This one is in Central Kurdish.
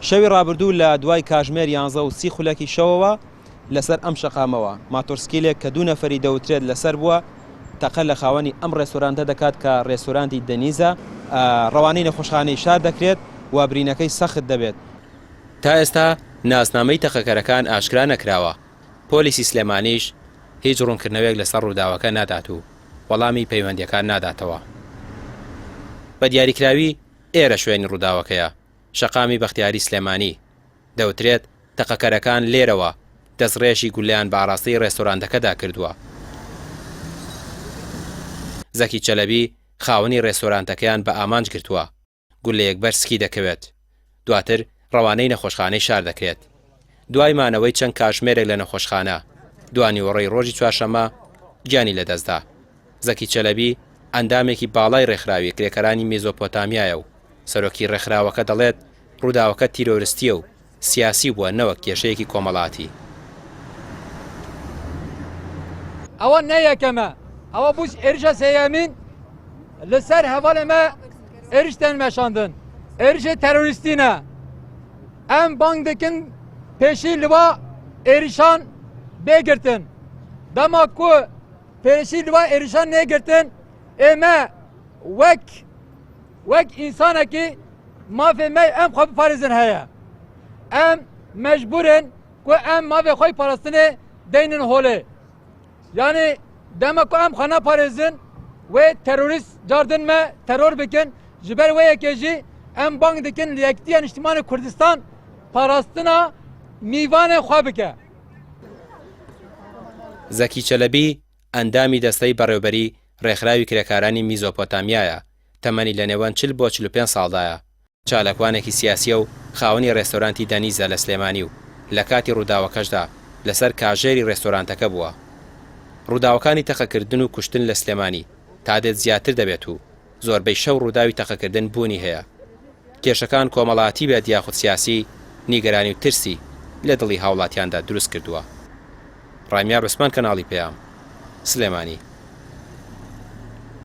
شەوی ڕابردوو لە دوای کاژمێر 11:30 خولەکی شەوەوە لەسەر ئەم شەقامەوە ماتۆرسکیلێک کە 2 نەفەری دەوترێت لەسەر بووە تەقە لە خاوەنی ئەم ڕێستۆرانتە دەکات کە ڕێستۆرانتی دەنیزە ڕەوانەی نەخۆشخانەی شار دەکرێت و برینەکەی سەخت دەبێت. تا ئێستا ناسنامەی تەقەکەرەکان ئاشکرا نەکراوە. پۆلیسی سلێمانیش هیچ ڕوونکردنەوەیەک لەسەر ڕووداوەکە نادات و وەڵامی پەیوەندیەکان ناداتەوە. بە دیاریکراوی ئێرە شوێنی ڕووداوەکەیە، شەقامی بەختیاری سلێمانی. دەوترێت تەقەکەرەکان لێرەوە دەستڕێژی گولیان بە ئاراستەی ڕێستۆرانتەکەدا کردووە. زەکی چەلەبی خاوەنی ڕێستۆرانتەکەیان بە ئامانج گرتووە گولەیەک بەرسکی دەکەوێت، دواتر ڕەوانەی نەخۆشخانەی شار دەکرێت. دوای مانەوەی چەند کاتژمێرێک لە نەخۆشخانە دوانی وەڕێی ڕۆژی چوارشەممە گیانی لەدەستدا. زەکی چەلەبی ئەندامێکی باڵای ڕێکخراوی کرێکەرانی میزۆپۆتامیایە و سەرۆکی ڕێکخراوەکە دەڵێت ڕووداوەکە تیرۆریستیە و سیاسی بووە نەوەک کێشەیەکی کۆمەڵاتی. ئەوە نەیەکەمە، ئەوە بووش ئێریشە سەیەمین لەسەر هەواڵێمە ئێریشتەن مەشاندن، ئێریشە تەرۆریستینە. ئەم بانگ دەکەن پێشی لەوە ئێریشان بێگرتن. دەما کو پێشی لەوە ئێریشان نێگرتن، ئێمە وەک ئینسانێکی مافێ مە ئەم خۆ بپارێزن هەیە. ئەم مەجبورن کو ئەم مافێ خۆی پاراستنێ دەینن هۆلێ. یعنی دەما کو ئەم خۆ نەپارێزن وێ تەرۆریست جاردن مە تەرۆر بکن ji ber wê yekê jî em bang dikin li Yekîtiya Niştimanê Kurdistan parastina mîvanê xwe bike. زەکی چەلەبی ئەندامی دەستەی بەڕێوەبەری ڕێکخراوی کرێکارانی میزۆپۆتامیایە، تەمەنی لە نێوان 40 بۆ 45 ساڵدایە، چالەکوانێکی سیاسیە و خاوەنی ڕێستۆرانتی دەنیزە لە سلێمانی و لە کاتی ڕووداوەکەشدا لەسەر کاژێری ڕێستۆرانتەکە بووە. ڕووداوەکانی تەقەکردن و کوشتن لە سلێمانی تا دێت زیاتر دەبێت و زۆربەی شەو ڕووداوی تەقەکردن بوونی هەیە. کێشەکان کۆمەڵاتی بێت یاخود سیاسی، نیگەرانی و ترسی لە دڵی هاوڵاتیاندا دروست کردووە. ڕامیار عوسمان، کەناڵی پێام، سلێمانی.